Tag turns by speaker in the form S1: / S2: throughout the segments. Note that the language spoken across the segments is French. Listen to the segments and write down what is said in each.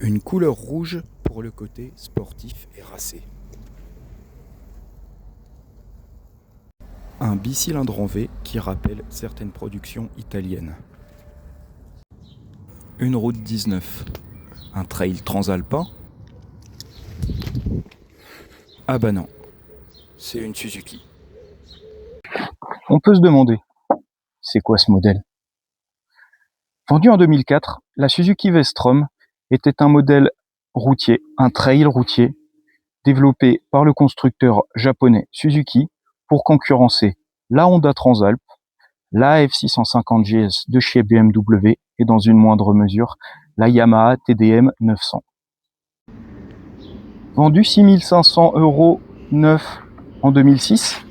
S1: Une couleur rouge pour le côté sportif et racé. Un bicylindre en V qui rappelle certaines productions italiennes. Une route 19. Un trail transalpin. Ah bah non, c'est une Suzuki.
S2: On peut se demander, c'est quoi ce modèle? Vendu en 2004, la Suzuki V-Strom était un modèle routier, un trail routier, développé par le constructeur japonais Suzuki pour concurrencer la Honda Transalp, la F650 GS de chez BMW et dans une moindre mesure la Yamaha TDM 900. Vendu 6 500 € neuf en 2006,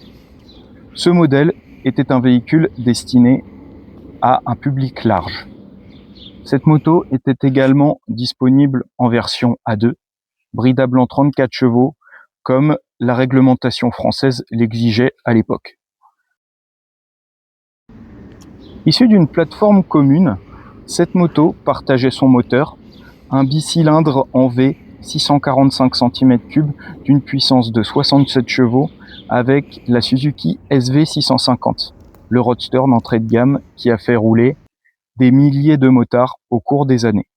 S2: ce modèle était un véhicule destiné à un public large. Cette moto était également disponible en version A2, bridable en 34 chevaux, comme la réglementation française l'exigeait à l'époque. Issue d'une plateforme commune, cette moto partageait son moteur, un bicylindre en V 645 cm3 d'une puissance de 67 chevaux avec la Suzuki SV650, le roadster d'entrée de gamme qui a fait rouler des milliers de motards au cours des années.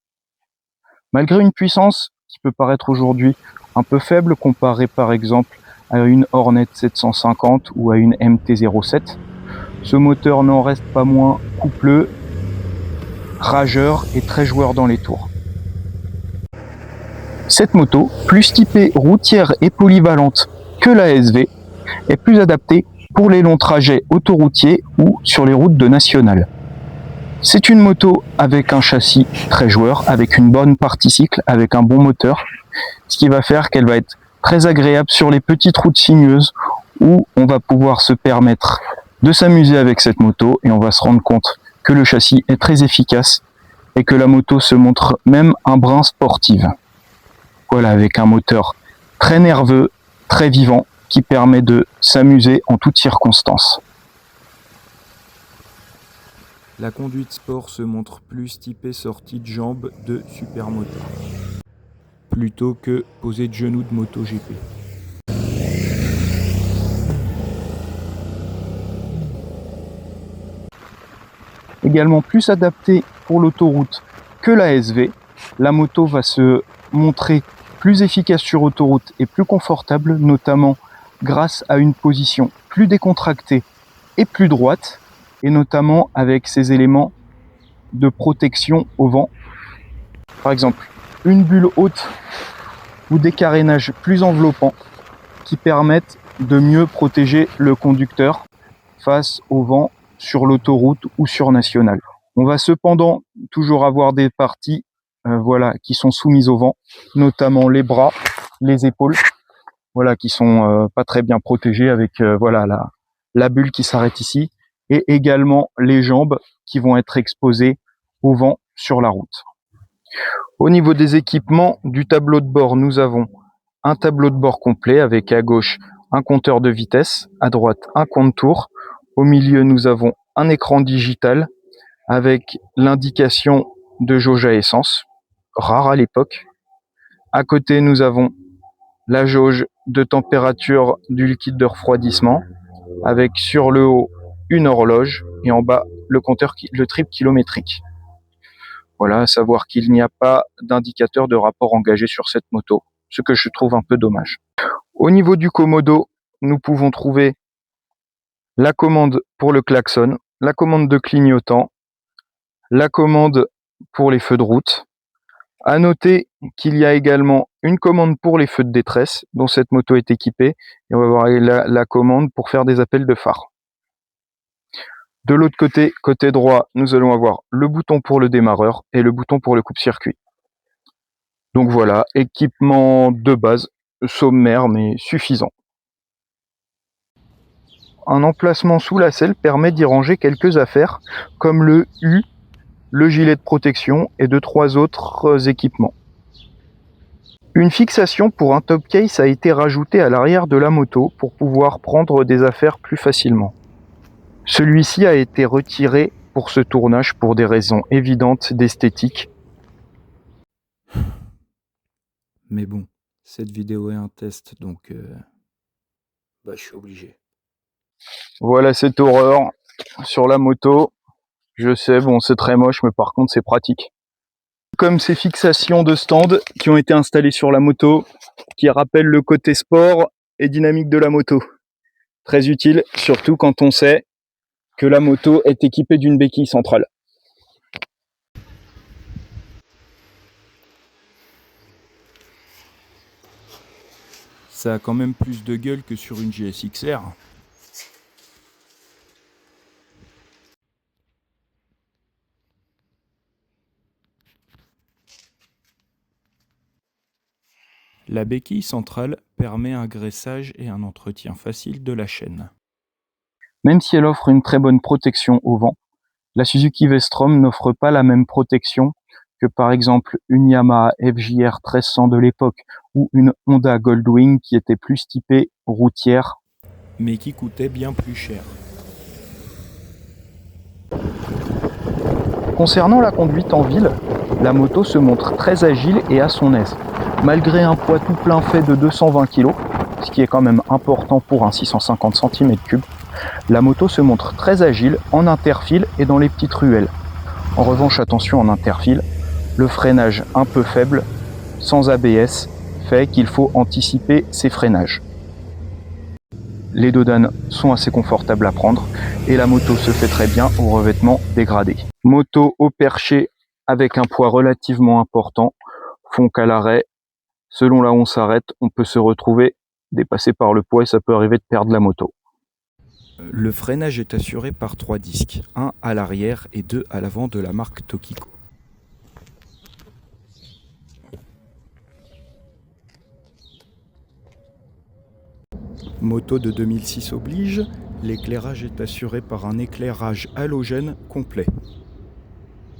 S2: Malgré une puissance qui peut paraître aujourd'hui un peu faible comparée par exemple à une Hornet 750 ou à une MT-07, ce moteur n'en reste pas moins coupleux, rageur et très joueur dans les tours. Cette moto, plus typée routière et polyvalente que la SV, est plus adaptée pour les longs trajets autoroutiers ou sur les routes de nationales. C'est une moto avec un châssis très joueur, avec une bonne partie cycle, avec un bon moteur, ce qui va faire qu'elle va être très agréable sur les petites routes sinueuses où on va pouvoir se permettre de s'amuser avec cette moto et on va se rendre compte que le châssis est très efficace et que la moto se montre même un brin sportive. Voilà, avec un moteur très nerveux, très vivant, qui permet de s'amuser en toutes circonstances.
S1: La conduite sport se montre plus typée sortie de jambes de supermotard, plutôt que posée de genoux de MotoGP.
S2: Également plus adaptée pour l'autoroute que la SV, la moto va se montrer plus efficace sur autoroute et plus confortable, notamment grâce à une position plus décontractée et plus droite, et notamment avec ces éléments de protection au vent. Par exemple, une bulle haute ou des carénages plus enveloppants qui permettent de mieux protéger le conducteur face au vent sur l'autoroute ou sur nationale. On va cependant toujours avoir des parties qui sont soumises au vent, notamment les bras, les épaules, qui sont pas très bien protégées avec la bulle qui s'arrête ici, et également les jambes qui vont être exposées au vent sur la route. Au niveau des équipements du tableau de bord, nous avons un tableau de bord complet avec à gauche un compteur de vitesse, à droite un compte-tours. Au milieu, nous avons un écran digital avec l'indication de jauge à essence, rare à l'époque. À côté, nous avons la jauge de température du liquide de refroidissement, avec sur le haut une horloge et en bas le trip kilométrique. Voilà, à savoir qu'il n'y a pas d'indicateur de rapport engagé sur cette moto, ce que je trouve un peu dommage. Au niveau du commodo, nous pouvons trouver la commande pour le klaxon, la commande de clignotant, la commande pour les feux de route. À noter qu'il y a également une commande pour les feux de détresse dont cette moto est équipée, et on va voir la commande pour faire des appels de phare. De l'autre côté, côté droit, nous allons avoir le bouton pour le démarreur et le bouton pour le coupe-circuit. Donc voilà, équipement de base, sommaire mais suffisant. Un emplacement sous la selle permet d'y ranger quelques affaires comme le U, le gilet de protection et 2-3 autres équipements. Une fixation pour un top case a été rajoutée à l'arrière de la moto pour pouvoir prendre des affaires plus facilement. Celui-ci a été retiré pour ce tournage pour des raisons évidentes d'esthétique.
S1: Mais bon, cette vidéo est un test, donc je suis obligé.
S2: Voilà cette horreur sur la moto. Je sais, bon, c'est très moche, mais par contre, c'est pratique. Comme ces fixations de stand qui ont été installées sur la moto, qui rappellent le côté sport et dynamique de la moto. Très utile, surtout quand on sait que la moto est équipée d'une béquille centrale.
S1: Ça a quand même plus de gueule que sur une GSX-R. La béquille centrale permet un graissage et un entretien facile de la chaîne.
S2: Même si elle offre une très bonne protection au vent, la Suzuki V-Strom n'offre pas la même protection que par exemple une Yamaha FJR 1300 de l'époque ou une Honda Goldwing qui était plus typée routière.
S1: Mais qui coûtait bien plus cher.
S2: Concernant la conduite en ville, la moto se montre très agile et à son aise. Malgré un poids tout plein fait de 220 kg, ce qui est quand même important pour un 650 cm3, la moto se montre très agile en interfile et dans les petites ruelles. En revanche, attention en interfile, le freinage un peu faible, sans ABS, fait qu'il faut anticiper ces freinages. Les dodanes sont assez confortables à prendre et la moto se fait très bien au revêtement dégradé. Moto au perché avec un poids relativement important font qu'à l'arrêt, selon là où on s'arrête, on peut se retrouver dépassé par le poids et ça peut arriver de perdre la moto.
S1: Le freinage est assuré par 3 disques, un à l'arrière et 2 à l'avant de la marque Tokiko. Moto de 2006 oblige, l'éclairage est assuré par un éclairage halogène complet.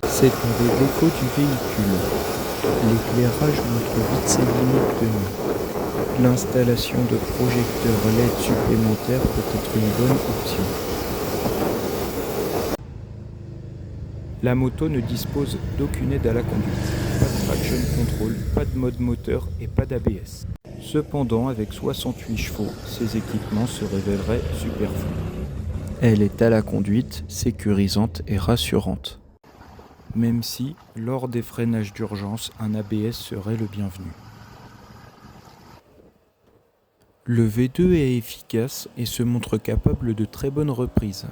S1: C'est un des défauts du véhicule. L'éclairage montre vite ses limites de nuit. L'installation de projecteurs LED supplémentaires peut être une bonne option. La moto ne dispose d'aucune aide à la conduite, pas de traction control, pas de mode moteur et pas d'ABS. Cependant, avec 68 chevaux, ces équipements se révéleraient superflus. Elle est à la conduite, sécurisante et rassurante. Même si, lors des freinages d'urgence, un ABS serait le bienvenu. Le V2 est efficace et se montre capable de très bonnes reprises.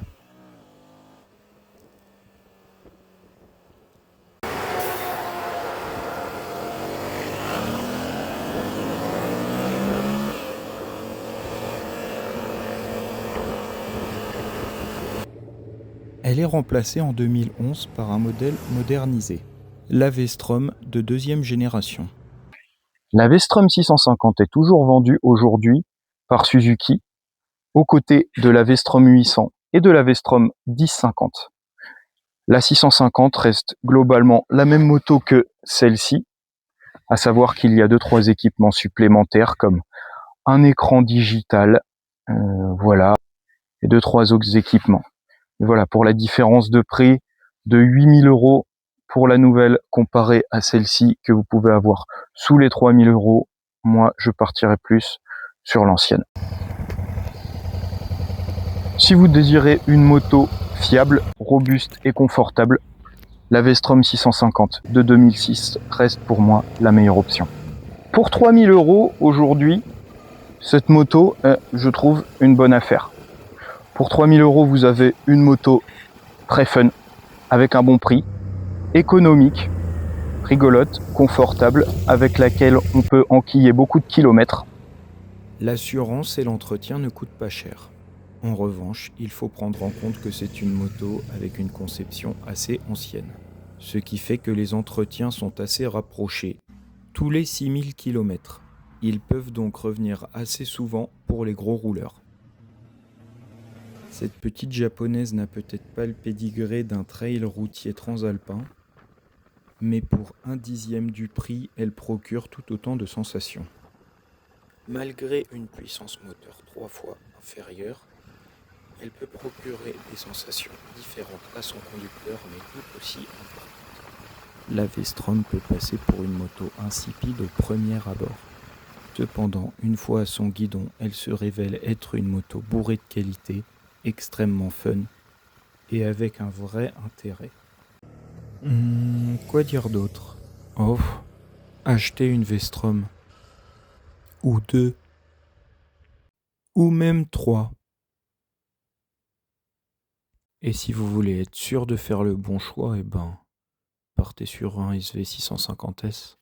S1: Elle est remplacée en 2011 par un modèle modernisé, la V-Strom de deuxième génération.
S2: La V-Strom 650 est toujours vendue aujourd'hui par Suzuki, aux côtés de la V-Strom 800 et de la V-Strom 1050. La 650 reste globalement la même moto que celle-ci, à savoir qu'il y a 2-3 équipements supplémentaires comme un écran digital, voilà, et 2-3 autres équipements. Et voilà, pour la différence de prix de 8 000 € pour la nouvelle comparée à celle-ci que vous pouvez avoir sous les 3 000 €, moi je partirais plus sur l'ancienne. Si vous désirez une moto fiable, robuste et confortable, la V-Strom 650 de 2006 reste pour moi la meilleure option. Pour 3 000 € aujourd'hui, cette moto est, je trouve, une bonne affaire. Pour 3 000 € vous avez une moto très fun, avec un bon prix, économique, rigolote, confortable, avec laquelle on peut enquiller beaucoup de kilomètres.
S1: L'assurance et l'entretien ne coûtent pas cher. En revanche, il faut prendre en compte que c'est une moto avec une conception assez ancienne, ce qui fait que les entretiens sont assez rapprochés, tous les 6000 km. Ils peuvent donc revenir assez souvent pour les gros rouleurs. Cette petite japonaise n'a peut-être pas le pédigré d'un trail routier transalpin, mais pour 1/10 du prix, elle procure tout autant de sensations. Malgré une puissance moteur 3 fois inférieure, elle peut procurer des sensations différentes à son conducteur, mais tout aussi importantes. La V-Strom peut passer pour une moto insipide au premier abord. Cependant, une fois à son guidon, elle se révèle être une moto bourrée de qualité, extrêmement fun et avec un vrai intérêt. Quoi dire d'autre? Oh, acheter une V-Strom. Ou deux. Ou même trois. Et si vous voulez être sûr de faire le bon choix, partez sur un SV650S.